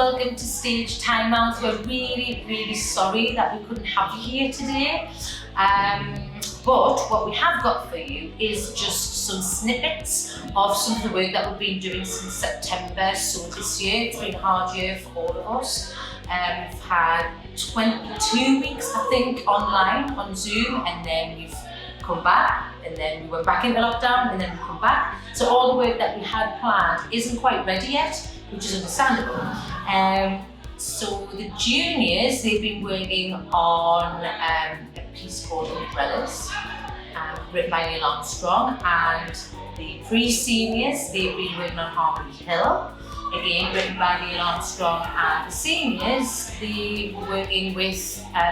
welcome to stage Tynemouth. We're really, really sorry that we couldn't have you here today. But what we have got for you is just some snippets of some of the work that we've been doing since September. So this year, it's been a hard year for all of us. We've had 22 weeks, I think, online on Zoom, and then we've come back, and then we went back into lockdown, and then we come back. So all the work that we had planned isn't quite ready yet, which is understandable. So the juniors, they've been working on a piece called Umbrellas, written by Neil Armstrong, and the pre-seniors, they've been working on Harmony Hill, again written by Neil Armstrong, and the seniors, they were working with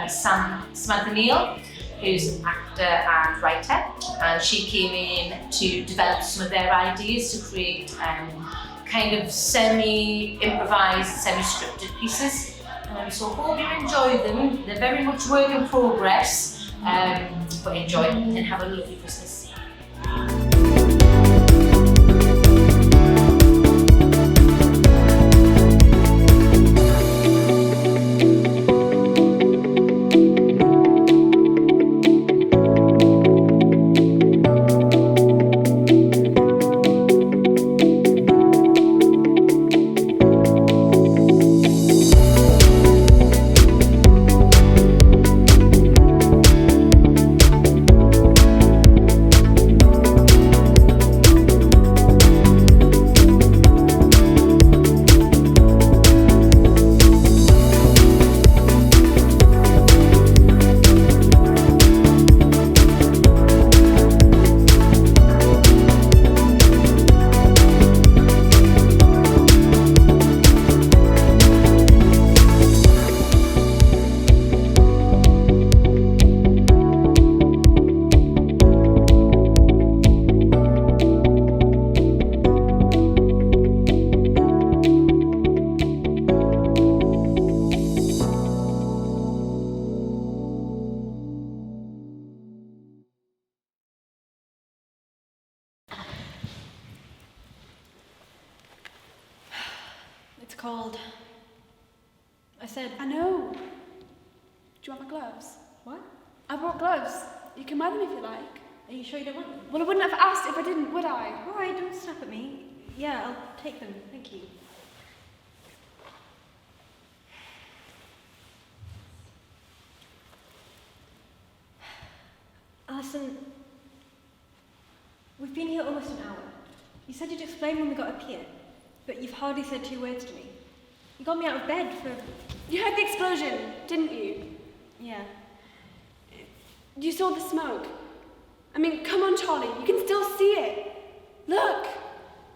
Samantha Neal, who's an actor and writer, and she came in to develop some of their ideas to create kind of semi-improvised, semi-scripted pieces. So I hope you enjoy them. They're very much work in progress, but enjoy them and have a lovely Christmas. It's cold. I said... I know. Do you want my gloves? What? I brought gloves. You can wear them if you like. Are you sure you don't want them? Well, I wouldn't have asked if I didn't, would I? Alright, don't snap at me. Yeah, I'll take them. Thank you. Alison, we've been here almost an hour. You said you'd explain when we got up here, but you've hardly said 2 words to me. You got me out of bed for... You heard the explosion, didn't you? Yeah. You saw the smoke. I mean, come on, Charlie, you can still see it. Look!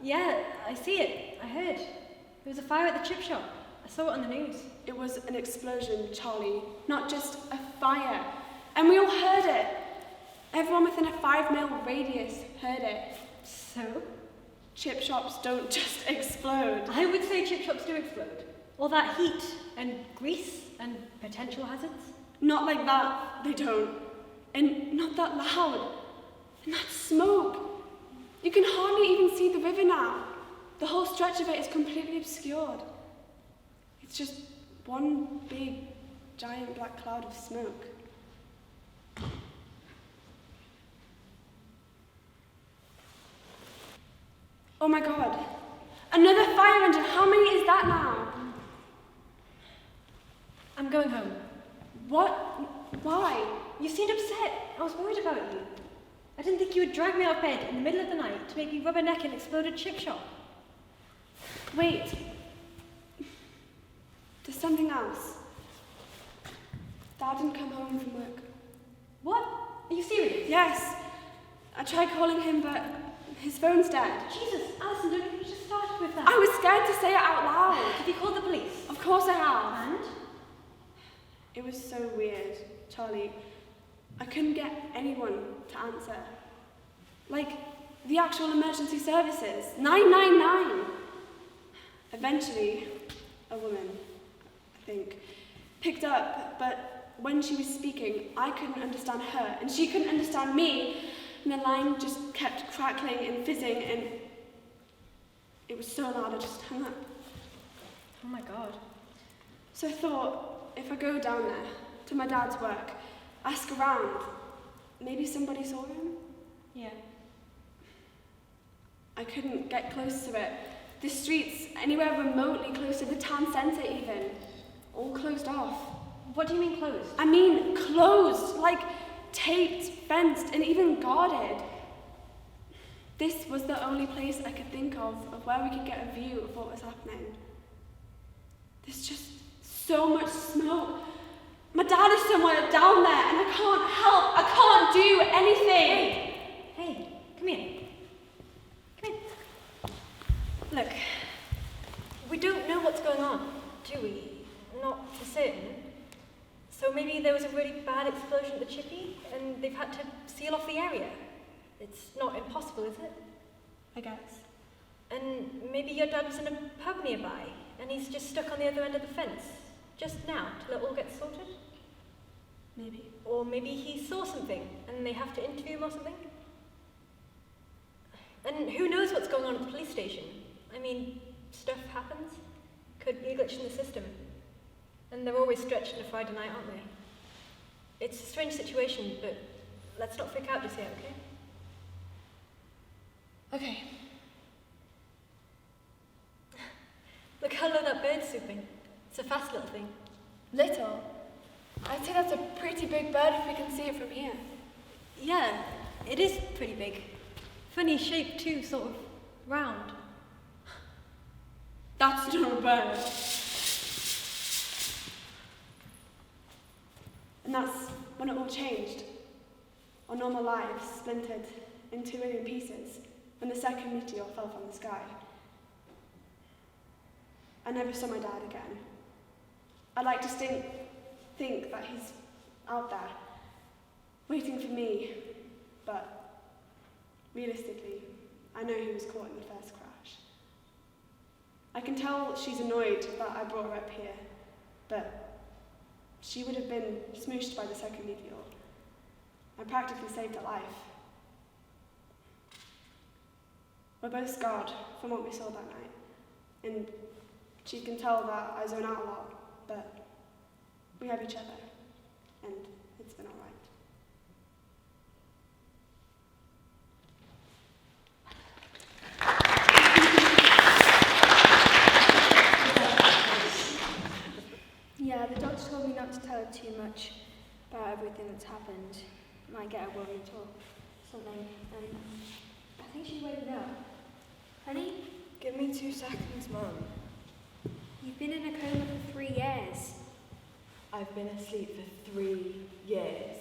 Yeah, I see it. I heard. There was a fire at the chip shop. I saw it on the news. It was an explosion, Charlie, not just a fire. And we all heard it. Everyone within a 5-mile radius heard it. So? Chip shops don't just explode. I would say chip shops do explode. All that heat and grease and potential hazards. Not like that, they don't. And not that loud. And that smoke. You can hardly even see the river now. The whole stretch of it is completely obscured. It's just one big, giant black cloud of smoke. Oh my God. Another fire engine. How many is that now? I'm going home. What? Why? You seemed upset. I was worried about you. I didn't think you would drag me out of bed in the middle of the night to make me rub a neck in an exploded chip shop. Wait. There's something else. Dad didn't come home from work. What? Are you serious? Yes. I tried calling him, but his phone's dead. Jesus, Alison, don't you just start with that? I was scared to say it out loud. Have you called the police? Of course I have. And? It was so weird, Charlie. I couldn't get anyone to answer. Like, the actual emergency services. 999! Eventually, a woman, I think, picked up, but when she was speaking, I couldn't understand her, and she couldn't understand me, and the line just kept crackling and fizzing, and it was so loud I just hung up. Oh my God. So I thought, if I go down there, to my dad's work, ask around, maybe somebody saw him? Yeah. I couldn't get close to it. The streets, anywhere remotely close to the town centre even, all closed off. What do you mean closed? I mean closed, like taped, fenced, and even guarded. This was the only place I could think of where we could get a view of what was happening. There's just so much smoke. My dad is somewhere down there and I can't help. I can't do anything. Hey, come here. Come here. Look, we don't know what's going on, do we? Not for certain. So maybe there was a really bad explosion at the chippy and they've had to seal off the area. It's not impossible, is it? I guess. And maybe your dad was in a pub nearby and he's just stuck on the other end of the fence, just now, till it all gets sorted. Maybe. Or maybe he saw something and they have to interview him or something. And who knows what's going on at the police station? I mean, stuff happens. Could be a glitch in the system. And they're always stretched on a Friday night, aren't they? It's a strange situation, but let's not freak out just yet, okay? Okay. Look how low that bird's swooping. It's a fast little thing. Little? I'd say that's a pretty big bird if we can see it from here. Yeah, it is pretty big. Funny shape too, sort of round. That's not a bird. And that's when it all changed. Our normal lives splintered in 2 million pieces when the second meteor fell from the sky. I never saw my dad again. I like to think that he's out there, waiting for me, but realistically, I know he was caught in the first crash. I can tell she's annoyed that I brought her up here, but she would have been smooshed by the second meteor. I practically saved her life. We're both scarred from what we saw that night, and she can tell that I zone out a lot, but we have each other, and it's been all right. Yeah, the doctor told me not to tell her too much about everything that's happened. Might get her worried or something. I think she's waking up. Honey, Give me 2 seconds, Mum. you've been in a coma for 3 years. I've been asleep for 3 years.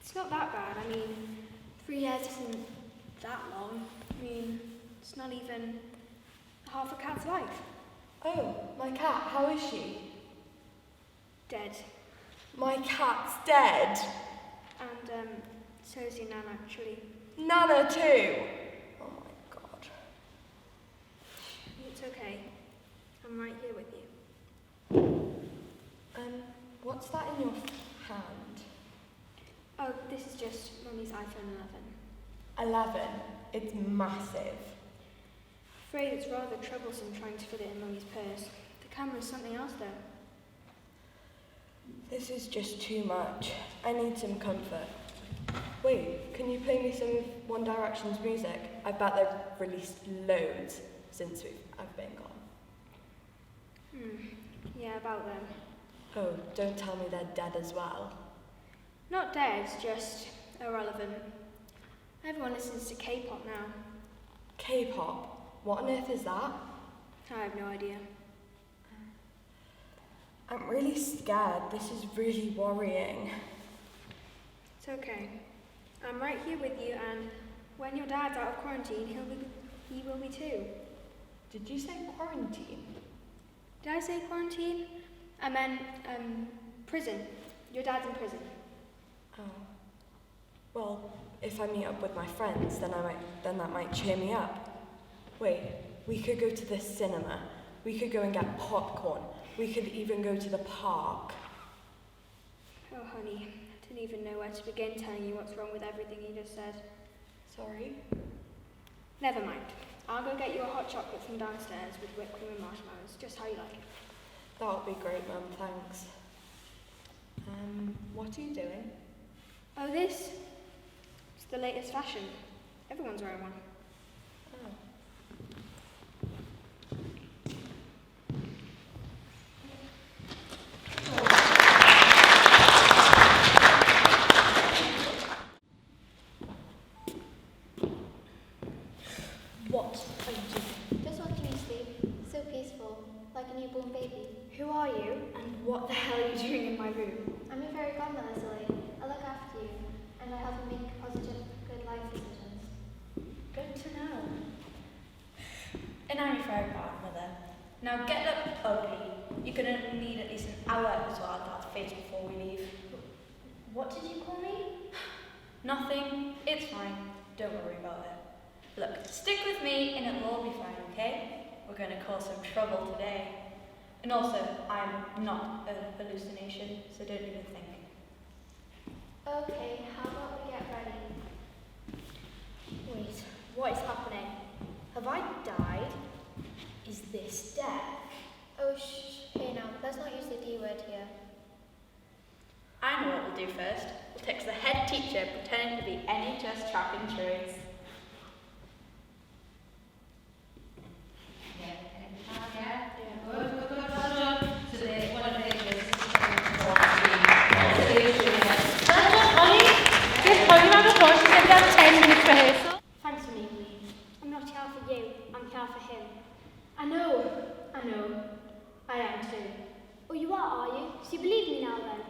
It's not that bad. I mean, 3 years isn't that long. I mean, it's not even half a cat's life. Oh, my cat, how is she? Dead. My cat's dead. And, so's your nan, actually. Nana too. Oh my God. It's okay. I'm right here with you. What's that in your hand? Oh, this is just Mummy's iPhone 11. It's massive. Afraid it's rather troublesome trying to fit it in Mummy's purse. The camera's something else, though. This is just too much. I need some comfort. Wait, can you play me some of One Direction's music? I bet they've released loads since I've been gone. Yeah, about them. Oh, don't tell me they're dead as well. Not dead, just irrelevant. Everyone listens to K-pop now. K-pop? What on earth is that? I have no idea. I'm really scared. This is really worrying. It's okay. I'm right here with you, and when your dad's out of quarantine, he will be too. Did you say quarantine? Did I say quarantine? I meant, prison. Your dad's in prison. Oh. Well, if I meet up with my friends, then that might cheer me up. Wait, we could go to the cinema. We could go and get popcorn. We could even go to the park. Oh, honey, I didn't even know where to begin telling you what's wrong with everything you just said. Sorry? Never mind. I'll go get you a hot chocolate from downstairs with whipped cream and marshmallows, just how you like it. That would be great, Mum, thanks. What are you doing? Oh, this? It's the latest fashion. Everyone's wearing one. Oh. What are you doing? Just watching you sleep. So peaceful, like a newborn baby. Who are you, and what the hell are you doing in my room? I'm your fairy godmother, Zoe. I look after you, and I help you make positive, good life decisions. Good to know. And I'm your fairy godmother. Now get up, ugly. You're gonna need at least an hour to sort out that face before we leave. What did you call me? Nothing. It's fine. Don't worry about it. Look, stick with me and it'll all be fine, okay? We're gonna cause some trouble today. And also, I'm not a hallucination, so don't even think. Okay, how about we get ready? Wait, what is happening? Have I died? Is this death? Oh, shh. Hey now, let's not use the D word here. I know what we'll do first. We'll text the head teacher pretending to be NHS track insurance. Thanks for me, Lee. I'm not here for you, I'm here for him. I know. I am too. Oh, you are you? So you believe me now then?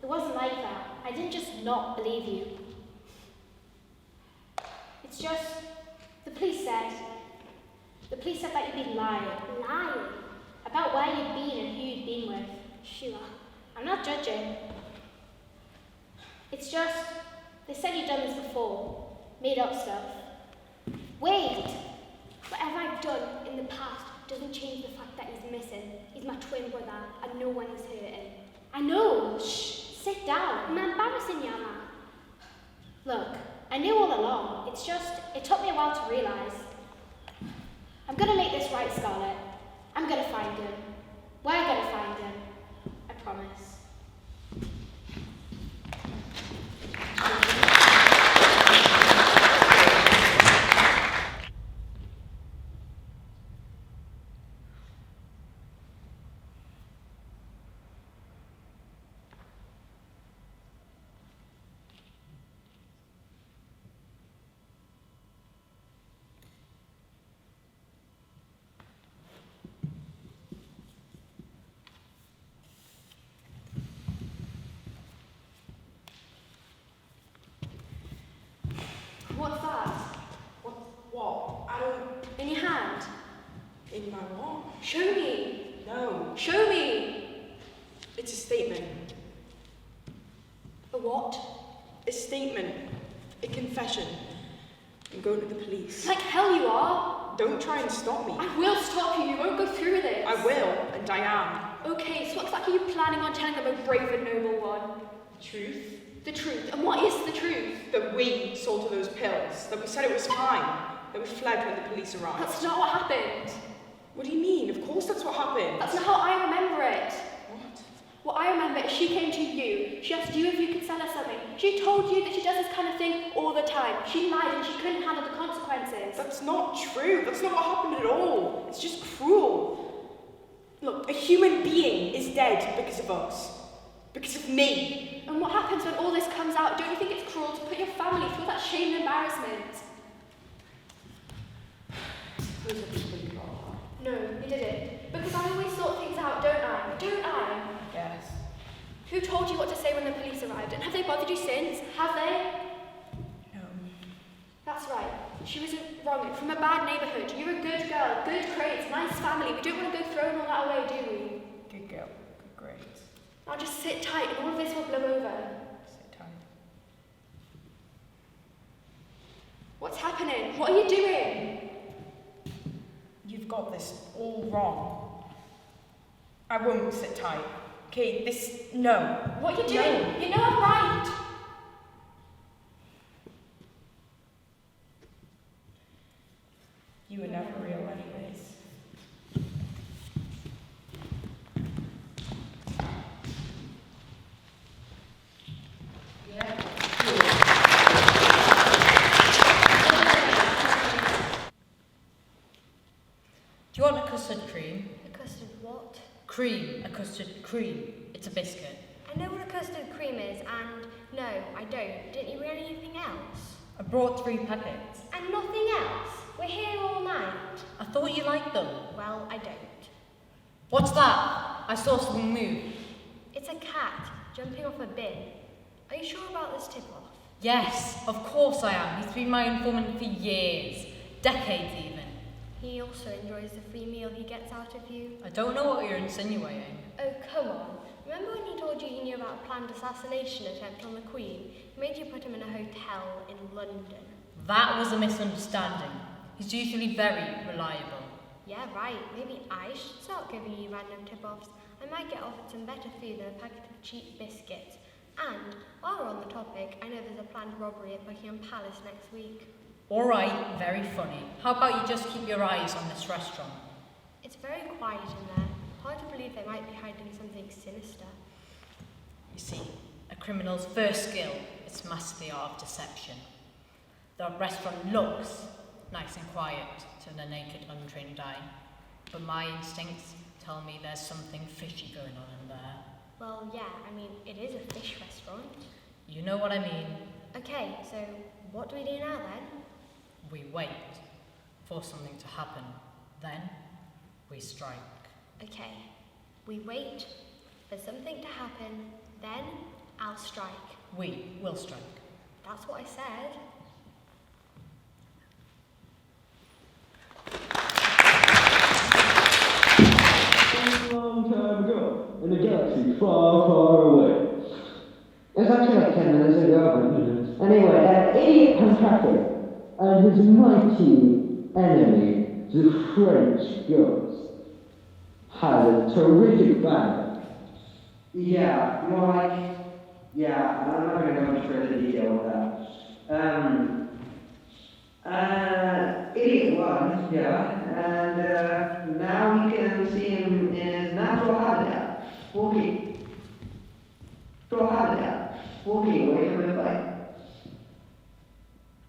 It wasn't like that. I didn't just not believe you. It's just, the police said that you'd been lying. Lying? About where you'd been and who you'd been with. Sure. I'm not judging. It's just, they said you'd done this before. Made up stuff. Wait! Whatever I've done in the past doesn't change the fact that he's missing. He's my twin brother and no one is hurting. I know! Shh! Sit down! I'm embarrassing you, Anna. Look, I knew all along. It's just, it took me a while to realise. I'm gonna make this right, Scarlett. I'm gonna find him. We're gonna find him. I promise. What's that? What? I don't... In your hand? In my what? Show me! No. Show me! It's a statement. A what? A statement. A confession. I'm going to the police. Like hell you are! Don't try and stop me. I will stop you, you won't go through this! I will, and I am. Okay, so what exactly are you planning on telling them, a brave and noble one? Truth? The truth. And what is the truth? That we sold her those pills. That we said it was fine. That we fled when the police arrived. That's not what happened. What do you mean? Of course that's what happened. That's not how I remember it. What? What I remember is she came to you. She asked you if you could sell her something. She told you that she does this kind of thing all the time. She lied and she couldn't handle the consequences. That's not true. That's not what happened at all. It's just cruel. Look, a human being is dead because of us. Because of me. And what happens when all this comes out? Don't you think it's cruel to put your family through that shame and embarrassment? No, you didn't. Because I always sort things out, don't I? Don't I? Yes. Who told you what to say when the police arrived? And have they bothered you since? Have they? No. That's right. She wasn't wrong. From a bad neighbourhood. You're a good girl, good grades, nice family. We don't want to go throwing all that away, do we? Good girl. Good grades. Now just sit tight and all of this will blow over. Sit tight. What's happening? What are you doing? You've got this all wrong. I won't sit tight. Okay, no. What are you doing? No. You know I'm right. You were never for real anyways. Do you want a custard cream? A custard what? Cream, a custard cream. It's a biscuit. I know what a custard cream is, and no, I don't. Didn't you bring anything else? I brought 3 packets. And nothing else? We're here all night. I thought you liked them. Well, I don't. What's that? I saw something move. It's a cat jumping off a bin. Are you sure about this tip-off? Yes, of course I am. He's been my informant for years. Decades even. He also enjoys the free meal he gets out of you. I don't know what you're insinuating. Oh, come on. Remember when he told you he knew about a planned assassination attempt on the Queen? He made you put him in a hotel in London. That was a misunderstanding. He's usually very reliable. Yeah, right. Maybe I should start giving you random tip-offs. I might get offered some better food than a packet of cheap biscuits. And, while we're on the topic, I know there's a planned robbery at Buckingham Palace next week. Alright, very funny. How about you just keep your eyes on this restaurant? It's very quiet in there. Hard to believe they might be hiding something sinister. You see, a criminal's first skill is to master the art of deception. The restaurant looks nice and quiet to the naked, untrained eye, but my instincts tell me there's something fishy going on in there. Well, yeah, I mean, it is a fish restaurant. You know what I mean. Okay, so what do we do now then? We wait for something to happen, then we strike. Okay, we wait for something to happen, then I'll strike. We will strike. That's what I said. A long time ago, in a galaxy far, far away. It was actually like 10 minutes ago. Anyway, an idiot contractor and his mighty enemy, the French ghost, had a terrific battle. Yeah, more like, yeah, I'm not going to go into further detail with that. Idiot won, yeah, and now we can see him in his natural habitat, walking away from the fight.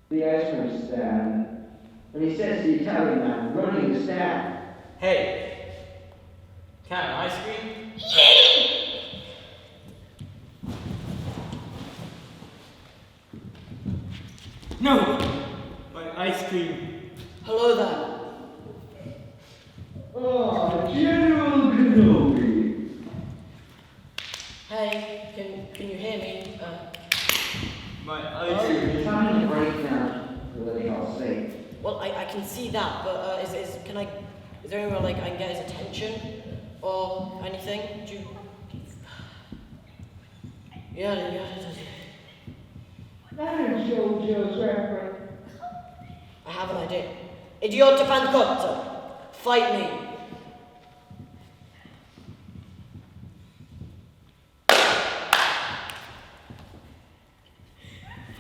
The ice cream stand, and he says to the Italian man running the stand, Hey, can I have ice cream? No! My ice cream. Hello there. "Oh, General Kenobi." Hey, can you hear me? My ice cream. It's having a breakdown, really, I'll say. Well, I can see that, but is there anywhere like I can get his attention or anything? Do you... Yeah. That is JoJo's reference. I have an idea. Idiota pancotto, fight me.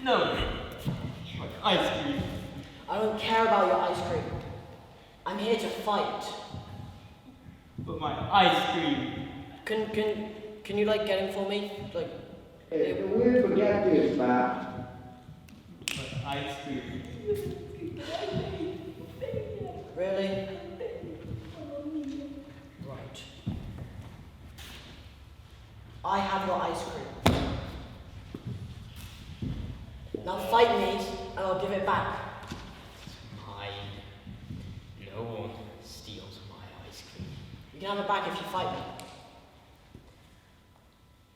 No! My ice cream. I don't care about your ice cream. I'm here to fight. But my ice cream. Can you like get him for me? Like, We forget this, man. My ice cream. really? Right. I have your ice cream. Now fight me, and I'll give it back. Mine. No one steals my ice cream. You can have it back if you fight me.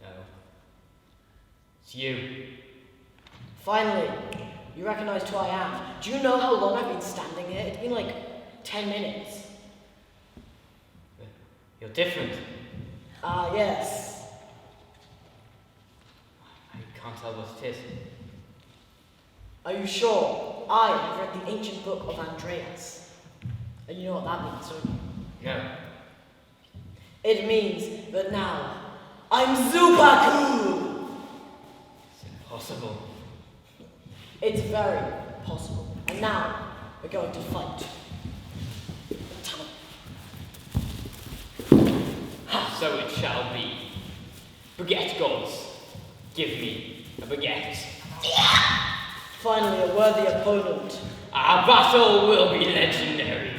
No. It's you. Finally, you recognized who I am. Do you know how long I've been standing here? It's been like 10 minutes. You're different. Ah, yes. I can't tell what it is. Are you sure? I have read the ancient book of Andreas. And you know what that means, don't you? No. It means that now I'm super cool. It's impossible. It's very possible. And now we're going to fight. so it shall be. Baguette gods, give me a baguette. Finally, a worthy opponent. Our battle will be legendary.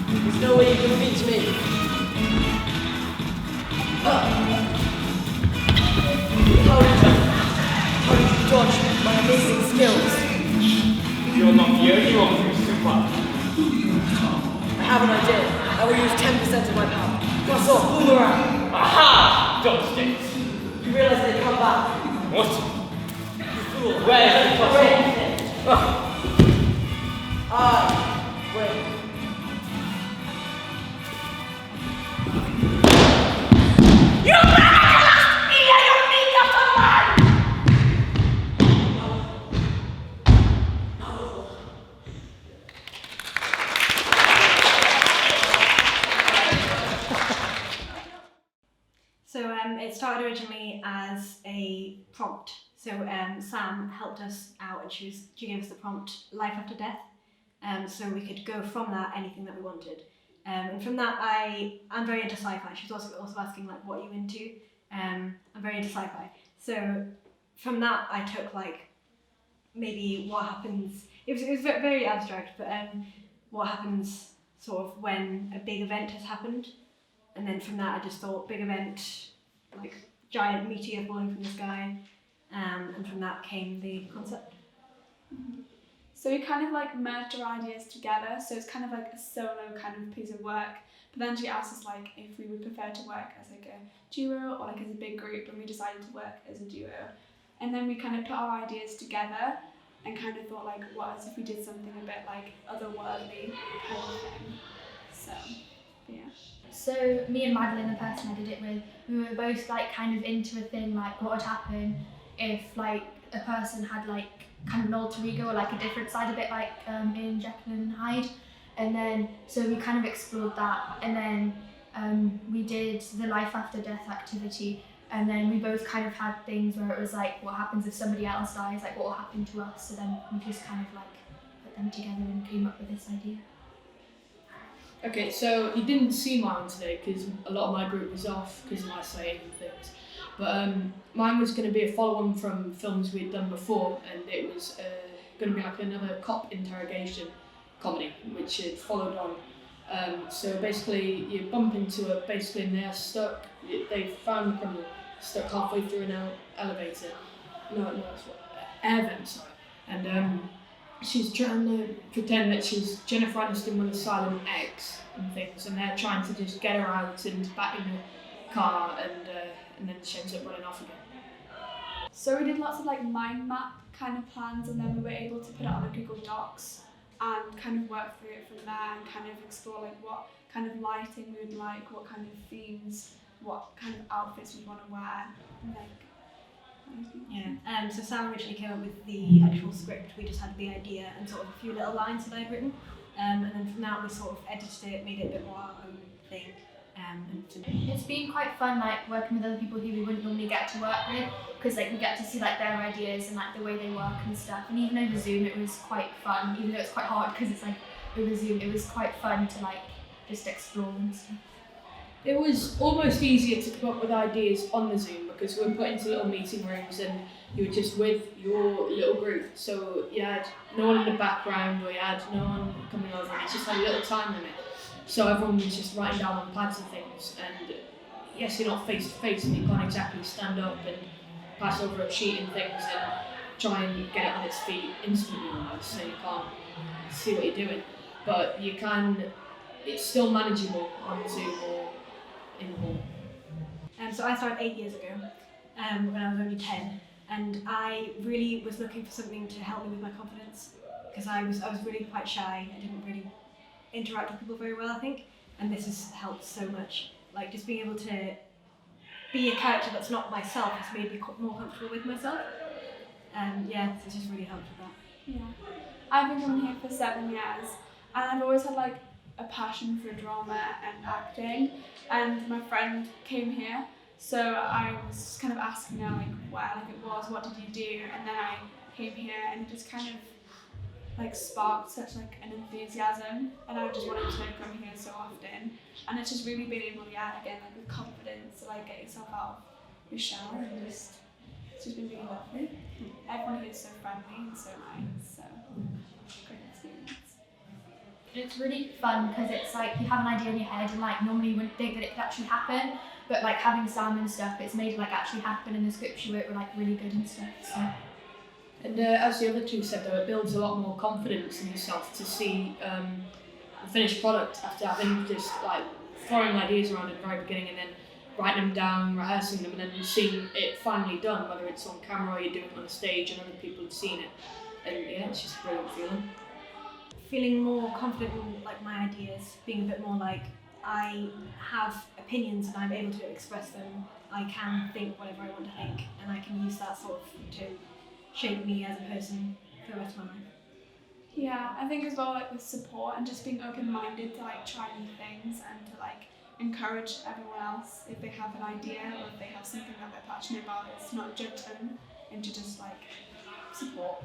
There's no way you can reach me. How did you dodge my amazing skills? You're not the only one who's super. I have an idea. I will use 10% of my power. Plus off, boomerang. Aha! Dodged it. You realize they come back. What? You fool. Where's the Wait. plus? Wait. So it started originally as a prompt. So Sam helped us out and she gave us the prompt life after death. So we could go from that anything that we wanted. And from that I'm very into sci-fi. She was also asking like what are you into? I'm very into sci-fi. So from that I took like maybe what happens, it was very abstract, but what happens sort of when a big event has happened. And then from that I just thought big event, like giant meteor falling from the sky, and from that came the concept. So we kind of like merged our ideas together, so it's kind of like a solo kind of piece of work. But then she asked us like if we would prefer to work as like a duo or like as a big group, and we decided to work as a duo. And then we kind of put our ideas together and kind of thought like, what if we did something a bit like otherworldly kind of thing. So, yeah. So me and Madeline, the person I did it with, we were both like kind of into a thing like what would happen if like a person had like kind of an alter ego or like a different side, a bit like in Jekyll and Hyde. And then so we kind of explored that, and then we did the life after death activity, and then we both kind of had things where it was like what happens if somebody else dies, like what will happen to us. So then we just kind of like put them together and came up with this idea. Okay, so you didn't see mine today because a lot of my group was off because of my saying and things. But mine was going to be a follow-on from films we'd done before, and it was going to be like another cop interrogation comedy, which it followed on. So basically, you bump into her, basically, and they're stuck. They found the criminal stuck halfway through an elevator. No, that's what air vent, sorry. And she's trying to pretend that she's Jennifer Aniston with a silent X and things, and they're trying to just get her out and back in the car, and then she ends up running off again. So we did lots of like mind map kind of plans, and then we were able to put it on a Google Docs and kind of work through it from there and kind of explore like what kind of lighting we would like, what kind of themes, what kind of outfits we'd want to wear, and like. Yeah, so Sam originally came up with the actual script. We just had the idea and sort of a few little lines that I'd written, and then from that we sort of edited it, made it a bit more our own thing. It's been quite fun, like working with other people who we wouldn't normally get to work with, because like we get to see like their ideas and like the way they work and stuff. And even over Zoom, it was quite fun. Even though it's quite hard because it's like over Zoom, it was quite fun to like just explore and stuff. It was almost easier to come up with ideas on the Zoom because we were put into little meeting rooms and you were just with your little group. So you had no one in the background or you had no one coming over, and it just had a little time limit. So everyone was just writing down on pads and things. And yes, you're not face to face and you can't exactly stand up and pass over a sheet and things and try and get it on its feet instantly almost, so you can't see what you're doing. But you can, it's still manageable on Zoom or in the hall. So I started 8 years ago, when I was only 10, and I really was looking for something to help me with my confidence, because I was really quite shy. I didn't really interact with people very well, I think, and this has helped so much. Like just being able to be a character that's not myself has made me more comfortable with myself. Yeah, it's just really helped with that. Yeah, I've been coming here for 7 years, and I've always had like a passion for drama and acting, and my friend came here, so I was kind of asking her like where like it was, what did you do, and then I came here and it just kind of like sparked such like an enthusiasm, and I just wanted to come here so often, and it's just really been able to again like with confidence to like get yourself out of your shell and just it's just been really lovely. Everyone here is so friendly and so nice, so great experience. It's really fun because it's like you have an idea in your head and like normally you wouldn't think that it could actually happen, but like having Sam and stuff, it's made it like actually happen, and the scripture were like really good and stuff. So. And as the other two said though, it builds a lot more confidence in yourself to see the finished product after having just like throwing ideas around at the very beginning and then writing them down, rehearsing them, and then seeing it finally done, whether it's on camera or you're doing it on the stage and other people have seen it. And yeah, it's just a brilliant feeling. Feeling more confident in like my ideas, being a bit more like I have opinions and I'm able to express them. I can think whatever I want to think, and I can use that sort of to shape me as a person for the rest of my life. Yeah, I think as well like with support and just being open-minded to like try new things and to like encourage everyone else if they have an idea or if they have something that they're passionate about, it's not judge them and to just like support.